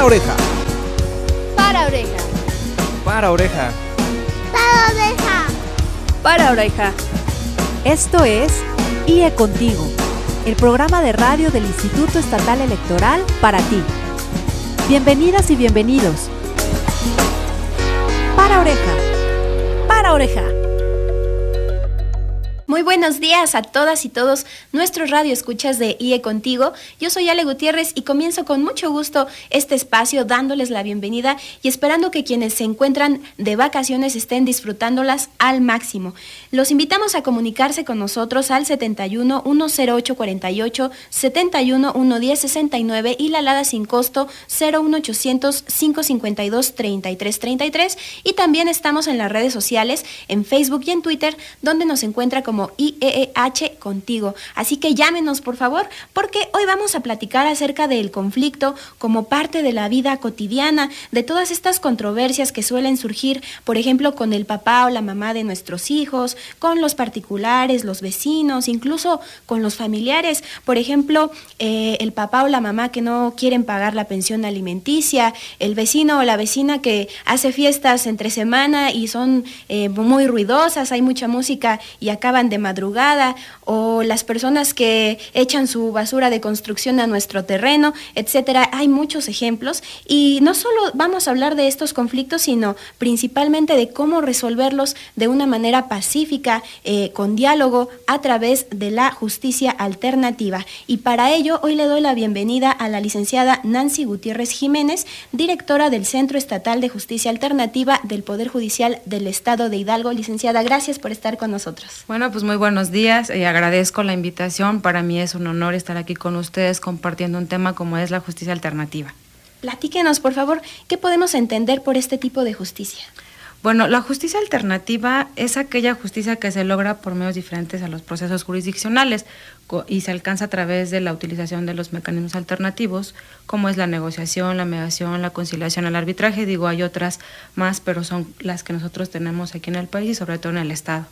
oreja. Para oreja. Para oreja. Para oreja. Para oreja. Esto es IE Contigo, el programa de radio del Instituto Estatal Electoral para ti. Bienvenidas y bienvenidos. Para oreja. Para oreja. Muy buenos días a todas y todos nuestros radioescuchas de IE Contigo. Yo soy Ale Gutiérrez y comienzo con mucho gusto este espacio dándoles la bienvenida y esperando que quienes se encuentran de vacaciones estén disfrutándolas al máximo. Los invitamos a comunicarse con nosotros al 71 108 48 71 110 69 y la alada sin costo 01800 552 33 33, y también estamos en las redes sociales, en Facebook y en Twitter, donde nos encuentra como IEH Contigo. Así que llámenos, por favor, porque hoy vamos a platicar acerca del conflicto como parte de la vida cotidiana, de todas estas controversias que suelen surgir, por ejemplo, con el papá o la mamá de nuestros hijos, con los particulares, los vecinos, incluso con los familiares. Por ejemplo, el papá o la mamá que no quieren pagar la pensión alimenticia, el vecino o la vecina que hace fiestas entre semana y son muy ruidosas, hay mucha música y acaban de madrugada, o las personas que echan su basura de construcción a nuestro terreno, etcétera. Hay muchos ejemplos y no solo vamos a hablar de estos conflictos, sino principalmente de cómo resolverlos de una manera pacífica, con diálogo, a través de la justicia alternativa. Y para ello hoy le doy la bienvenida a la licenciada Nancy Gutiérrez Jiménez, directora del Centro Estatal de Justicia Alternativa del Poder Judicial del Estado de Hidalgo. Licenciada, gracias por estar con nosotros. Bueno, pues muy buenos días y agradezco la invitación. Para mí es un honor estar aquí con ustedes compartiendo un tema como es la justicia alternativa. Platíquenos, por favor, ¿qué podemos entender por este tipo de justicia? Bueno, la justicia alternativa es aquella justicia que se logra por medios diferentes a los procesos jurisdiccionales y se alcanza a través de la utilización de los mecanismos alternativos, como es la negociación, la mediación, la conciliación, el arbitraje. Digo, hay otras más, pero son las que nosotros tenemos aquí en el país y sobre todo en el Estado.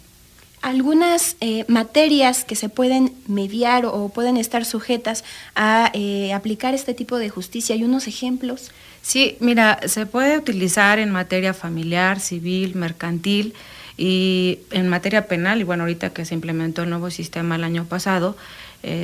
Algunas materias que se pueden mediar o pueden estar sujetas a aplicar este tipo de justicia. ¿Hay unos ejemplos? Sí, mira, se puede utilizar en materia familiar, civil, mercantil y en materia penal. Y bueno, ahorita que se implementó el nuevo sistema el año pasado,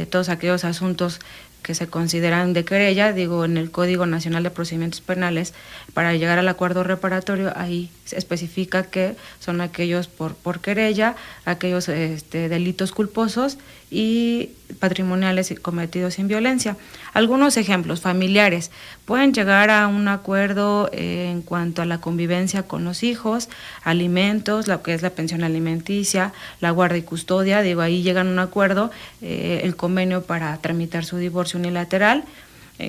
todos aquellos asuntos que se consideran de querella, digo, en el Código Nacional de Procedimientos Penales, para llegar al acuerdo reparatorio, ahí se especifica que son aquellos por querella, aquellos delitos culposos y patrimoniales cometidos sin violencia. Algunos ejemplos familiares: pueden llegar a un acuerdo en cuanto a la convivencia con los hijos, alimentos, lo que es la pensión alimenticia, la guarda y custodia. Digo, ahí llegan a un acuerdo, el convenio para tramitar su divorcio unilateral.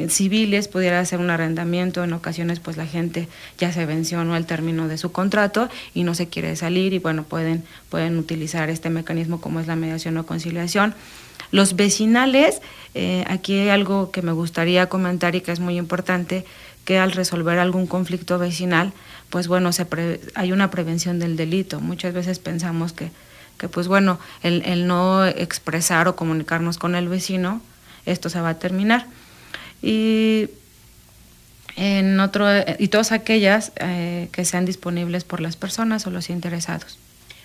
Civiles, pudiera ser un arrendamiento. En ocasiones pues la gente ya se venció, ¿no?, el término de su contrato y no se quiere salir, y bueno, pueden utilizar este mecanismo como es la mediación o conciliación. Los vecinales, aquí hay algo que me gustaría comentar y que es muy importante, que al resolver algún conflicto vecinal, pues bueno, hay una prevención del delito. Muchas veces pensamos que pues bueno, el no expresar o comunicarnos con el vecino, esto se va a terminar. Y todas aquellas que sean disponibles por las personas o los interesados.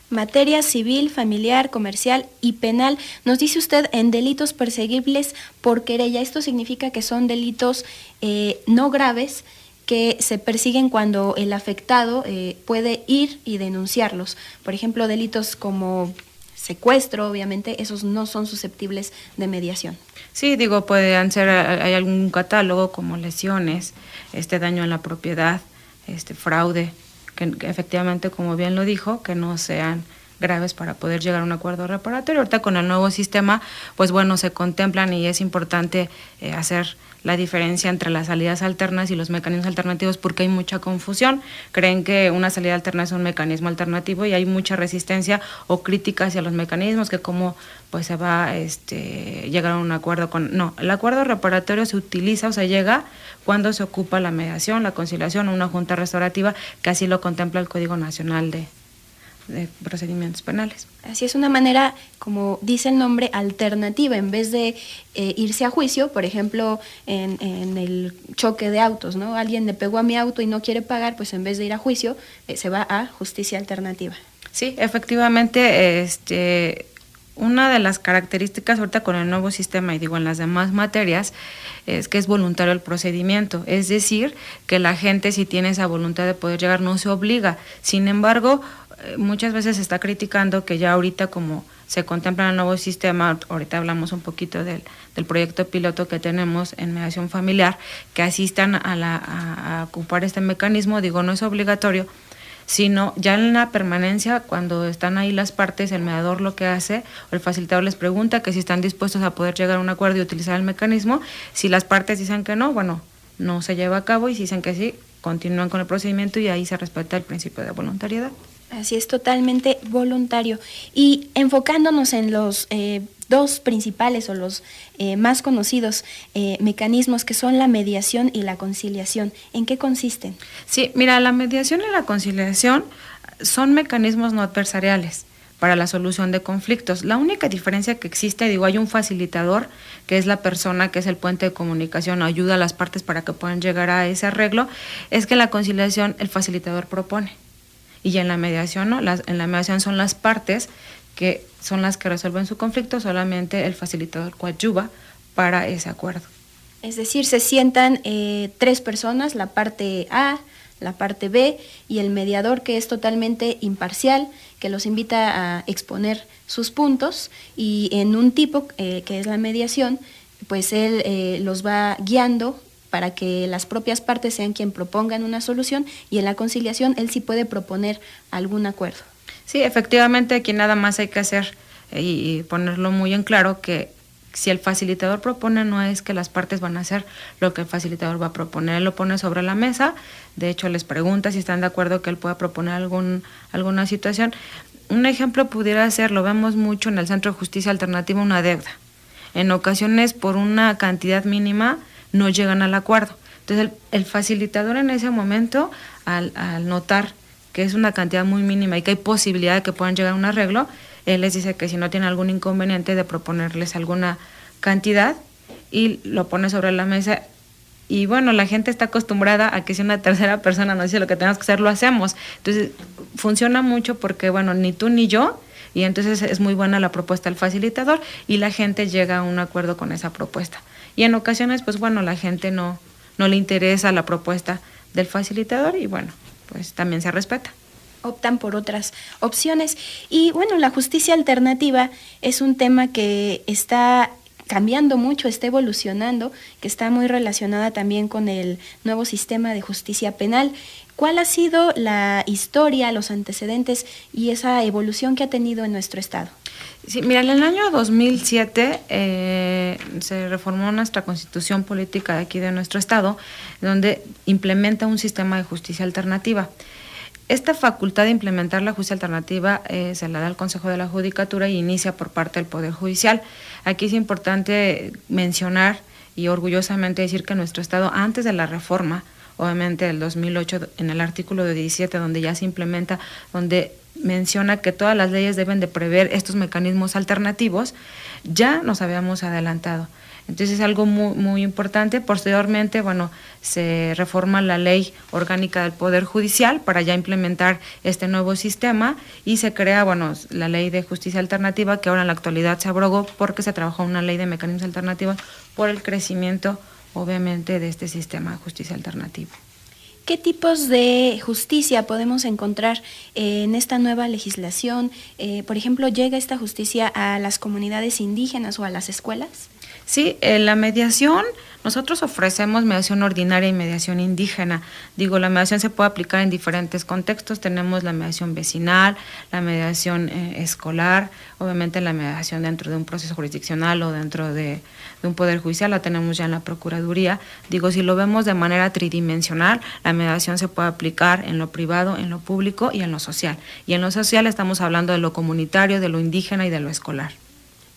Materia civil, familiar, comercial y penal. Nos dice usted en delitos perseguibles por querella. Esto significa que son delitos no graves que se persiguen cuando el afectado puede ir y denunciarlos. Por ejemplo, delitos como secuestro, obviamente, esos no son susceptibles de mediación. Sí, digo, hay algún catálogo como lesiones, daño a la propiedad, fraude, que efectivamente, como bien lo dijo, que no sean graves para poder llegar a un acuerdo reparatorio. Ahorita con el nuevo sistema, pues bueno, se contemplan y es importante hacer la diferencia entre las salidas alternas y los mecanismos alternativos, porque hay mucha confusión. Creen que una salida alterna es un mecanismo alternativo y hay mucha resistencia o crítica hacia los mecanismos, que cómo pues se va a llegar a un acuerdo con... No, el acuerdo reparatorio se utiliza o se llega cuando se ocupa la mediación, la conciliación o una junta restaurativa, que así lo contempla el Código Nacional de procedimientos penales. Así es, una manera, como dice el nombre, alternativa, en vez de irse a juicio, por ejemplo, en el choque de autos, ¿no? Alguien le pegó a mi auto y no quiere pagar, pues en vez de ir a juicio, se va a justicia alternativa. Sí, efectivamente, una de las características ahorita con el nuevo sistema, y digo en las demás materias, es que es voluntario el procedimiento, es decir, que la gente, si tiene esa voluntad de poder llegar, no se obliga. Sin embargo, muchas veces se está criticando que ya ahorita, como se contempla en el nuevo sistema, ahorita hablamos un poquito del proyecto piloto que tenemos en mediación familiar, que asistan a ocupar este mecanismo. Digo, no es obligatorio, sino ya en la permanencia, cuando están ahí las partes, el mediador lo que hace, o el facilitador les pregunta que si están dispuestos a poder llegar a un acuerdo y utilizar el mecanismo. Si las partes dicen que no, bueno, no se lleva a cabo, y si dicen que sí, continúan con el procedimiento, y ahí se respeta el principio de voluntariedad. Así es, totalmente voluntario. Y enfocándonos en los dos principales o los más conocidos mecanismos, que son la mediación y la conciliación, ¿en qué consisten? Sí, mira, la mediación y la conciliación son mecanismos no adversariales para la solución de conflictos. La única diferencia que existe, digo, hay un facilitador, que es la persona que es el puente de comunicación, ayuda a las partes para que puedan llegar a ese arreglo, es que en la conciliación el facilitador propone. Y en la mediación no, en la mediación son las partes que son las que resuelven su conflicto, solamente el facilitador coadyuva para ese acuerdo. Es decir, se sientan tres personas, la parte A, la parte B y el mediador, que es totalmente imparcial, que los invita a exponer sus puntos, y en un tipo que es la mediación, pues él los va guiando para que las propias partes sean quien propongan una solución, y en la conciliación él sí puede proponer algún acuerdo. Sí, efectivamente, aquí nada más hay que hacer y ponerlo muy en claro que si el facilitador propone, no es que las partes van a hacer lo que el facilitador va a proponer. Él lo pone sobre la mesa, de hecho les pregunta si están de acuerdo que él pueda proponer alguna situación. Un ejemplo pudiera ser, lo vemos mucho en el Centro de Justicia Alternativa, una deuda. En ocasiones, por una cantidad mínima, no llegan al acuerdo. Entonces el facilitador en ese momento, al notar que es una cantidad muy mínima y que hay posibilidad de que puedan llegar a un arreglo, él les dice que si no tiene algún inconveniente de proponerles alguna cantidad, y lo pone sobre la mesa. Y bueno, la gente está acostumbrada a que si una tercera persona nos dice lo que tenemos que hacer, lo hacemos. Entonces funciona mucho porque, bueno, ni tú ni yo, y entonces es muy buena la propuesta del facilitador y la gente llega a un acuerdo con esa propuesta. Y en ocasiones, pues bueno, la gente no le interesa la propuesta del facilitador, y bueno, pues también se respeta. Optan por otras opciones. Y bueno, la justicia alternativa es un tema que está cambiando mucho, está evolucionando, que está muy relacionada también con el nuevo sistema de justicia penal. ¿Cuál ha sido la historia, los antecedentes y esa evolución que ha tenido en nuestro estado? Sí, mira, en el año 2007 se reformó nuestra constitución política de aquí de nuestro estado, donde implementa un sistema de justicia alternativa. Esta facultad de implementar la justicia alternativa se la da al Consejo de la Judicatura y inicia por parte del Poder Judicial. Aquí es importante mencionar y orgullosamente decir que nuestro estado, antes de la reforma, obviamente del 2008, en el artículo 17, donde ya se implementa, donde menciona que todas las leyes deben de prever estos mecanismos alternativos, ya nos habíamos adelantado. Entonces es algo muy, muy importante. Posteriormente, bueno, se reforma la ley orgánica del Poder Judicial para ya implementar este nuevo sistema, y se crea, bueno, la ley de justicia alternativa, que ahora en la actualidad se abrogó porque se trabajó una ley de mecanismos alternativos por el crecimiento, obviamente, de este sistema de justicia alternativa. ¿Qué tipos de justicia podemos encontrar en esta nueva legislación? Por ejemplo, ¿llega esta justicia a las comunidades indígenas o a las escuelas? Sí, la mediación, nosotros ofrecemos mediación ordinaria y mediación indígena. Digo, la mediación se puede aplicar en diferentes contextos. Tenemos la mediación vecinal, la mediación escolar, obviamente la mediación dentro de un proceso jurisdiccional o dentro de un poder judicial, la tenemos ya en la Procuraduría. Digo, si lo vemos de manera tridimensional, la mediación se puede aplicar en lo privado, en lo público y en lo social. Y en lo social estamos hablando de lo comunitario, de lo indígena y de lo escolar.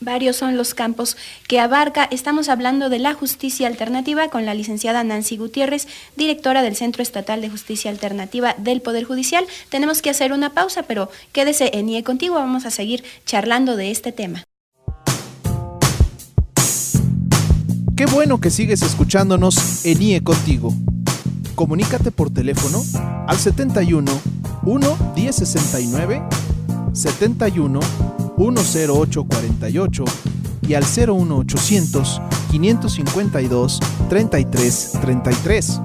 Varios son los campos que abarca. Estamos hablando de la justicia alternativa con la licenciada Nancy Gutiérrez, directora del Centro Estatal de Justicia Alternativa del Poder Judicial. Tenemos que hacer una pausa, pero quédese en IE Contigo, vamos a seguir charlando de este tema. Qué bueno que sigues escuchándonos en IE Contigo. Comunícate por teléfono al 71 1 1069, 71 10848 y al 01800 552 3333.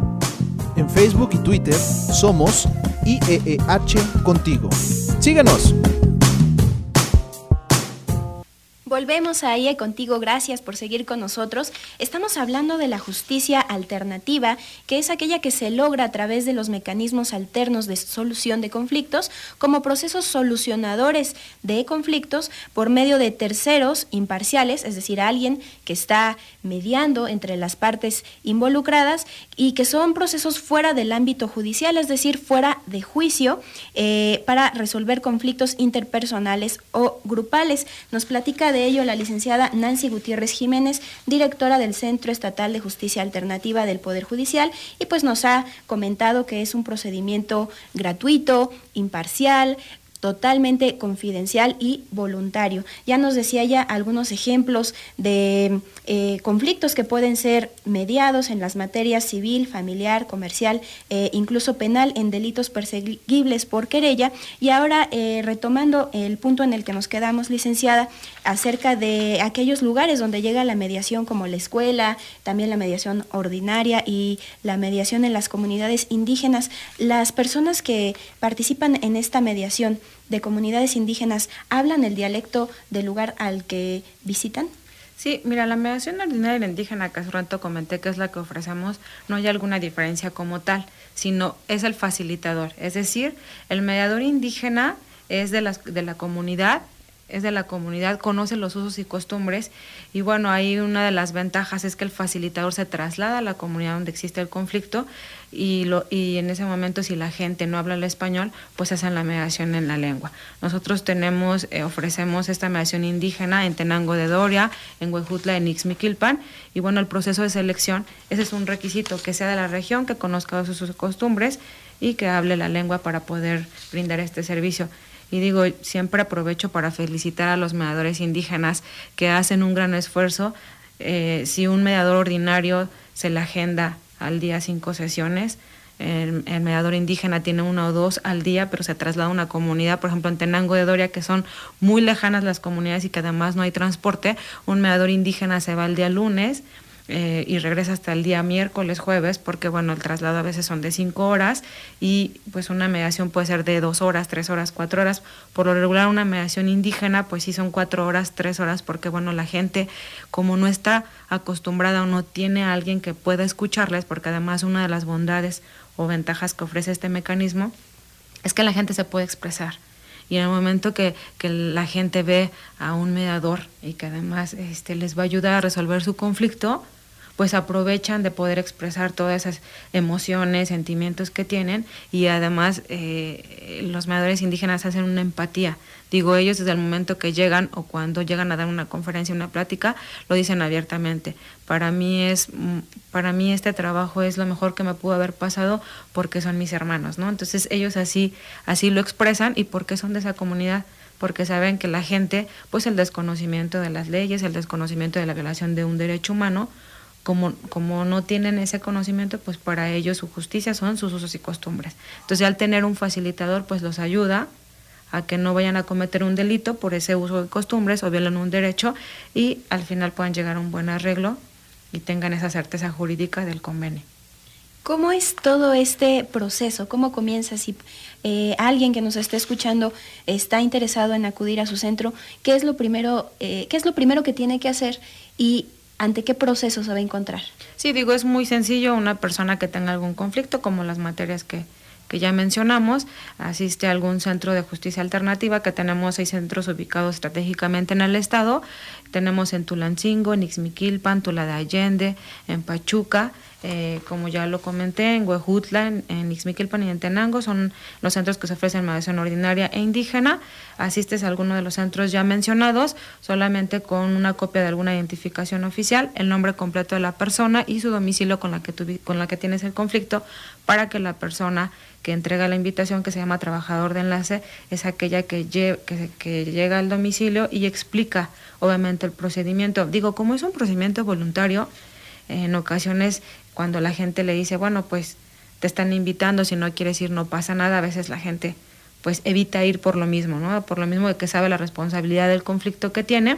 En Facebook y Twitter somos IEEH Contigo. ¡Síguenos! Volvemos a IE Contigo, gracias por seguir con nosotros. Estamos hablando de la justicia alternativa, que es aquella que se logra a través de los mecanismos alternos de solución de conflictos, como procesos solucionadores de conflictos por medio de terceros imparciales, es decir, alguien que está mediando entre las partes involucradas y que son procesos fuera del ámbito judicial, es decir, fuera de juicio, para resolver conflictos interpersonales o grupales. Nos platica de ello la licenciada Nancy Gutiérrez Jiménez, directora del Centro Estatal de Justicia Alternativa del Poder Judicial, y pues nos ha comentado que es un procedimiento gratuito, imparcial, totalmente confidencial y voluntario. Ya nos decía ya algunos ejemplos de conflictos que pueden ser mediados en las materias civil, familiar, comercial, incluso penal, en delitos perseguibles por querella. Y ahora, retomando el punto en el que nos quedamos, licenciada, acerca de aquellos lugares donde llega la mediación, como la escuela, también la mediación ordinaria y la mediación en las comunidades indígenas, las personas que participan en esta mediación de comunidades indígenas, ¿hablan el dialecto del lugar al que visitan? Sí, mira, la mediación ordinaria y la indígena, que hace rato comenté que es la que ofrecemos, no hay alguna diferencia como tal, sino es el facilitador. Es decir, el mediador indígena es de la comunidad, conoce los usos y costumbres, y bueno, ahí una de las ventajas es que el facilitador se traslada a la comunidad donde existe el conflicto, y en ese momento, si la gente no habla el español, pues hacen la mediación en la lengua. Nosotros ofrecemos esta mediación indígena en Tenango de Doria, en Huejutla, en Ixmiquilpan, y bueno, el proceso de selección, ese es un requisito, que sea de la región, que conozca los usos y costumbres y que hable la lengua para poder brindar este servicio. Y digo, siempre aprovecho para felicitar a los mediadores indígenas que hacen un gran esfuerzo. Si un mediador ordinario se le agenda al día 5 sesiones, el mediador indígena tiene 1 o 2 al día, pero se traslada a una comunidad, por ejemplo en Tenango de Doria, que son muy lejanas las comunidades y que además no hay transporte, un mediador indígena se va el día lunes, y regresa hasta el día miércoles, jueves, porque bueno, el traslado a veces son de 5 horas y pues una mediación puede ser de 2 horas, 3 horas, 4 horas. Por lo regular una mediación indígena pues sí son 4 horas, 3 horas, porque bueno, la gente como no está acostumbrada o no tiene a alguien que pueda escucharles, porque además una de las bondades o ventajas que ofrece este mecanismo es que la gente se puede expresar. Y en el momento que la gente ve a un mediador y que además les va a ayudar a resolver su conflicto, pues aprovechan de poder expresar todas esas emociones, sentimientos que tienen, y además los mediadores indígenas hacen una empatía. Digo, ellos desde el momento que llegan o cuando llegan a dar una conferencia, una plática, lo dicen abiertamente. Para mí este trabajo es lo mejor que me pudo haber pasado porque son mis hermanos, ¿no? Entonces ellos así lo expresan. ¿Y por qué son de esa comunidad? Porque saben que la gente, pues el desconocimiento de las leyes, el desconocimiento de la violación de un derecho humano, como no tienen ese conocimiento, pues para ellos su justicia son sus usos y costumbres. Entonces al tener un facilitador, pues los ayuda a que no vayan a cometer un delito por ese uso de costumbres o violen un derecho, y al final puedan llegar a un buen arreglo y tengan esa certeza jurídica del convenio. ¿Cómo es todo este proceso? ¿Cómo comienza? Si alguien que nos esté escuchando está interesado en acudir a su centro, ¿qué es lo primero que tiene que hacer y ante qué proceso se va a encontrar? Sí, digo, es muy sencillo. Una persona que tenga algún conflicto, como las materias que ya mencionamos, asiste a algún centro de justicia alternativa, que tenemos 6 centros ubicados estratégicamente en el estado. Tenemos en Tulancingo, en Ixmiquilpan, Tula de Allende, en Pachuca, como ya lo comenté, en Huejutla, en Ixmiquilpan y en Tenango, son los centros que se ofrecen mediación ordinaria e indígena. Asistes a alguno de los centros ya mencionados, solamente con una copia de alguna identificación oficial, el nombre completo de la persona y su domicilio con la que tienes el conflicto, para que la persona que entrega la invitación, que se llama trabajador de enlace, es aquella que llega al domicilio y explica obviamente el procedimiento. Digo, como es un procedimiento voluntario, en ocasiones cuando la gente le dice, bueno, pues te están invitando, si no quieres ir no pasa nada, a veces la gente pues evita ir por lo mismo, ¿no? Por lo mismo de que sabe la responsabilidad del conflicto que tiene,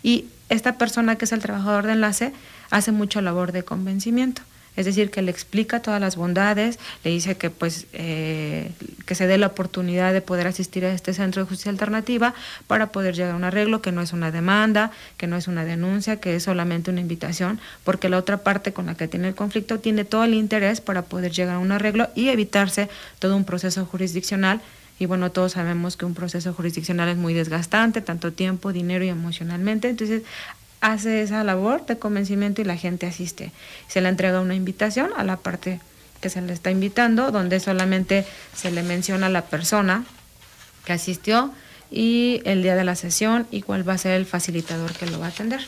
y esta persona que es el trabajador de enlace hace mucha labor de convencimiento. Es decir, que le explica todas las bondades, le dice que pues que se dé la oportunidad de poder asistir a este centro de justicia alternativa para poder llegar a un arreglo, que no es una demanda, que no es una denuncia, que es solamente una invitación, porque la otra parte con la que tiene el conflicto tiene todo el interés para poder llegar a un arreglo y evitarse todo un proceso jurisdiccional. Y bueno, todos sabemos que un proceso jurisdiccional es muy desgastante, tanto tiempo, dinero y emocionalmente. Entonces hace esa labor de convencimiento y la gente asiste. Se le entrega una invitación a la parte que se le está invitando, donde solamente se le menciona a la persona que asistió y el día de la sesión y cuál va a ser el facilitador que lo va a atender.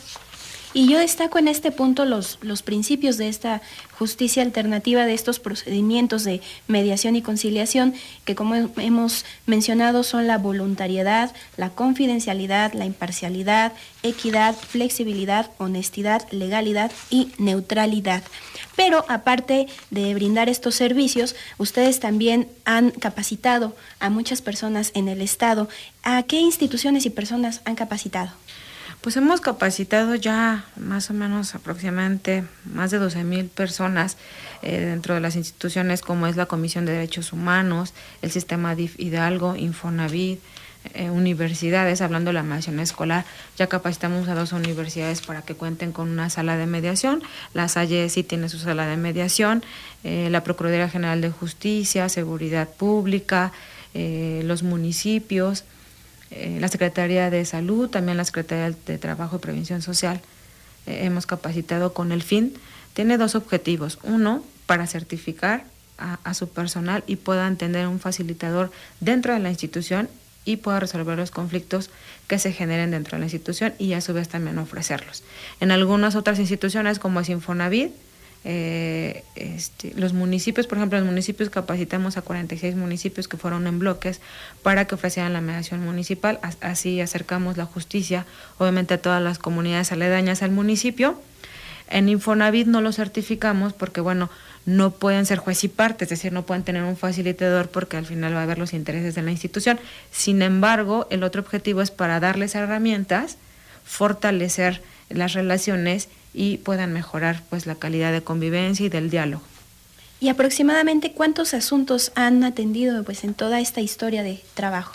Y yo destaco en este punto los principios de esta justicia alternativa, de estos procedimientos de mediación y conciliación, que como hemos mencionado son la voluntariedad, la confidencialidad, la imparcialidad, equidad, flexibilidad, honestidad, legalidad y neutralidad. Pero aparte de brindar estos servicios, ustedes también han capacitado a muchas personas en el Estado. ¿A qué instituciones y personas han capacitado? Pues hemos capacitado ya más o menos aproximadamente más de 12,000 personas dentro de las instituciones como es la Comisión de Derechos Humanos, el Sistema DIF Hidalgo, Infonavit, universidades, hablando de la mediación escolar. Ya capacitamos a 2 universidades para que cuenten con una sala de mediación. La Salle sí tiene su sala de mediación, la Procuraduría General de Justicia, Seguridad Pública, los municipios, la Secretaría de Salud, también la Secretaría de Trabajo y Prevención Social. Hemos capacitado con el fin, tiene 2 objetivos. Uno, para certificar a su personal y puedan tener un facilitador dentro de la institución y pueda resolver los conflictos que se generen dentro de la institución y a su vez también ofrecerlos. En algunas otras instituciones como es Infonavit, los municipios, por ejemplo, los municipios capacitamos a 46 municipios que fueron en bloques para que ofrecieran la mediación municipal. Así acercamos la justicia, obviamente, a todas las comunidades aledañas al municipio. En Infonavit no lo certificamos porque, bueno, no pueden ser juez y parte, es decir, no pueden tener un facilitador porque al final va a haber los intereses de la institución. Sin embargo, el otro objetivo es para darles herramientas, fortalecer las relaciones y puedan mejorar pues la calidad de convivencia y del diálogo. ¿Y aproximadamente cuántos asuntos han atendido pues en toda esta historia de trabajo?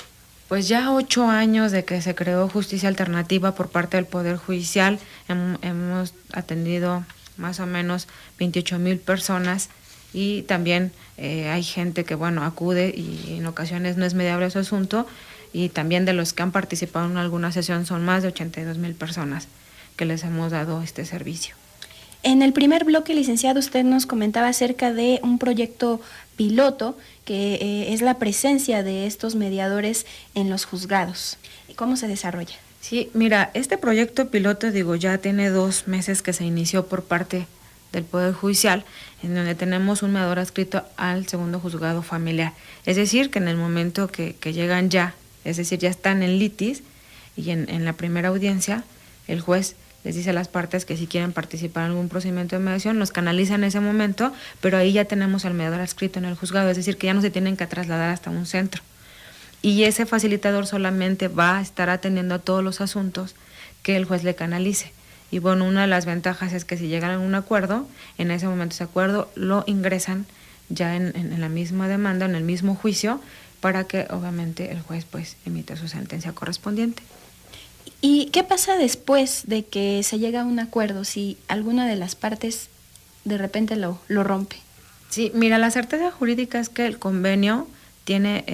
Pues ya 8 años de que se creó justicia alternativa por parte del Poder Judicial, hemos atendido más o menos 28,000 personas y también hay gente que bueno acude y en ocasiones no es mediable su asunto, y también de los que han participado en alguna sesión son más de 82,000 personas que les hemos dado este servicio. En el primer bloque, licenciado, usted nos comentaba acerca de un proyecto piloto que es la presencia de estos mediadores en los juzgados. ¿Cómo se desarrolla? Sí, mira, este proyecto piloto, ya tiene 2 meses que se inició por parte del Poder Judicial, en donde tenemos un mediador adscrito al segundo juzgado familiar. Es decir, que en el momento que llegan ya, es decir, ya están en litis y en la primera audiencia, el juez les dice a las partes que si quieren participar en algún procedimiento de mediación, los canaliza en ese momento, pero ahí ya tenemos al mediador adscrito en el juzgado, es decir, que ya no se tienen que trasladar hasta un centro. Y ese facilitador solamente va a estar atendiendo a todos los asuntos que el juez le canalice. Y bueno, una de las ventajas es que si llegan a un acuerdo, en ese momento ese acuerdo lo ingresan ya en la misma demanda, en el mismo juicio, para que obviamente el juez pues emita su sentencia correspondiente. ¿Y qué pasa después de que se llega a un acuerdo si alguna de las partes de repente lo rompe? Sí, mira, la certeza jurídica es que el convenio tiene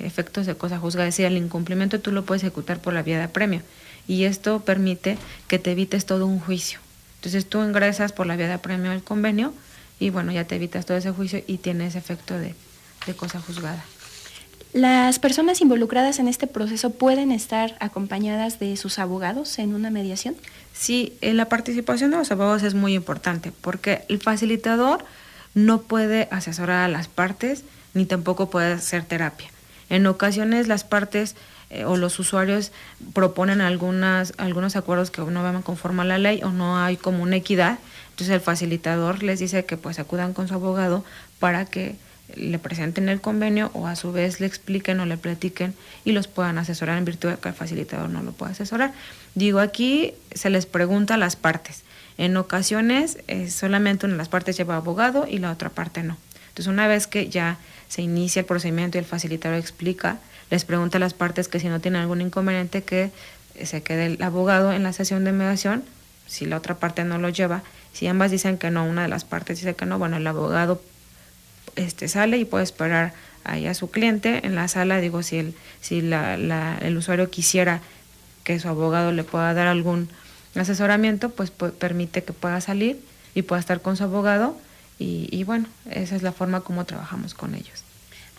efectos de cosa juzgada, es decir, el incumplimiento tú lo puedes ejecutar por la vía de apremio y esto permite que te evites todo un juicio. Entonces tú ingresas por la vía de apremio al convenio y bueno, ya te evitas todo ese juicio y tiene ese efecto de cosa juzgada. ¿Las personas involucradas en este proceso pueden estar acompañadas de sus abogados en una mediación? Sí, la participación de los abogados es muy importante porque el facilitador no puede asesorar a las partes ni tampoco puede hacer terapia. En ocasiones las partes o los usuarios proponen algunos acuerdos que no van conforme a la ley o no hay como una equidad, entonces el facilitador les dice que pues acudan con su abogado para que le presenten el convenio o a su vez le expliquen o le platiquen y los puedan asesorar en virtud de que el facilitador no lo puede asesorar. Digo, aquí se les pregunta a las partes. En ocasiones solamente una de las partes lleva abogado y la otra parte no. Entonces una vez que ya se inicia el procedimiento y el facilitador explica, les pregunta a las partes que si no tienen algún inconveniente que se quede el abogado en la sesión de mediación, si la otra parte no lo lleva. Si ambas dicen que no, una de las partes dice que no, bueno, el abogado sale y puede esperar ahí a su cliente en la sala. Digo, si el usuario quisiera que su abogado le pueda dar algún asesoramiento, pues permite que pueda salir y pueda estar con su abogado y bueno, esa es la forma como trabajamos con ellos.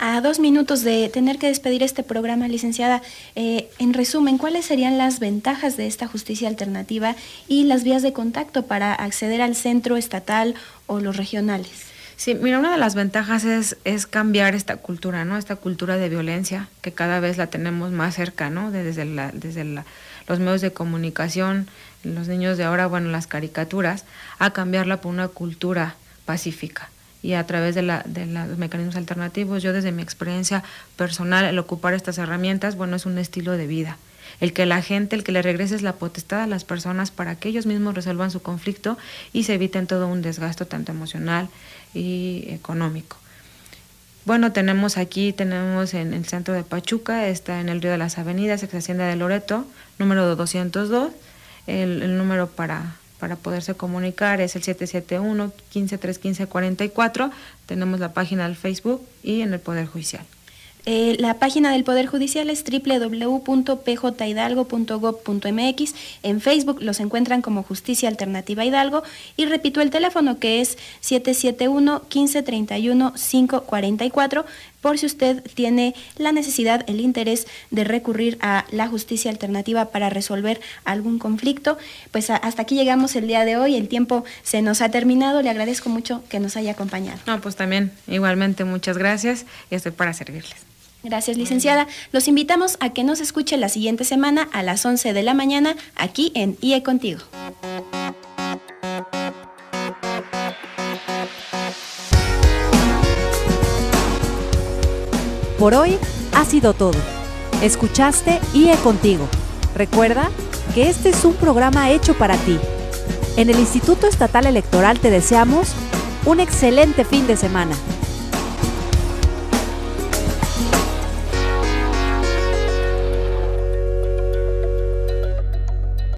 A 2 minutos de tener que despedir este programa, licenciada, en resumen, ¿cuáles serían las ventajas de esta justicia alternativa y las vías de contacto para acceder al centro estatal o los regionales? Sí, mira, una de las ventajas es cambiar esta cultura, ¿no? Esta cultura de violencia que cada vez la tenemos más cerca, ¿no? Desde los medios de comunicación, los niños de ahora, bueno, las caricaturas, a cambiarla por una cultura pacífica. Y a través de los mecanismos alternativos, yo desde mi experiencia personal, el ocupar estas herramientas, bueno, es un estilo de vida. El que le regreses la potestad a las personas para que ellos mismos resuelvan su conflicto y se eviten todo un desgasto tanto emocional y económico. Bueno, tenemos en el centro de Pachuca, está en el Río de las Avenidas, ex Hacienda de Loreto, número 202. El número para poderse comunicar es el 771-15-315-44. Tenemos la página del Facebook y en el Poder Judicial. La página del Poder Judicial es www.pjhidalgo.gov.mx. En Facebook los encuentran como Justicia Alternativa Hidalgo. Y repito el teléfono, que es 771-1531-544, por si usted tiene la necesidad, el interés de recurrir a la justicia alternativa para resolver algún conflicto. Pues hasta aquí llegamos el día de hoy. El tiempo se nos ha terminado. Le agradezco mucho que nos haya acompañado. No, pues también, igualmente, muchas gracias y estoy para servirles. Gracias, licenciada. Los invitamos a que nos escuche la siguiente semana a las 11 de la mañana aquí en IE Contigo. Por hoy ha sido todo. Escuchaste IE Contigo. Recuerda que este es un programa hecho para ti. En el Instituto Estatal Electoral te deseamos un excelente fin de semana.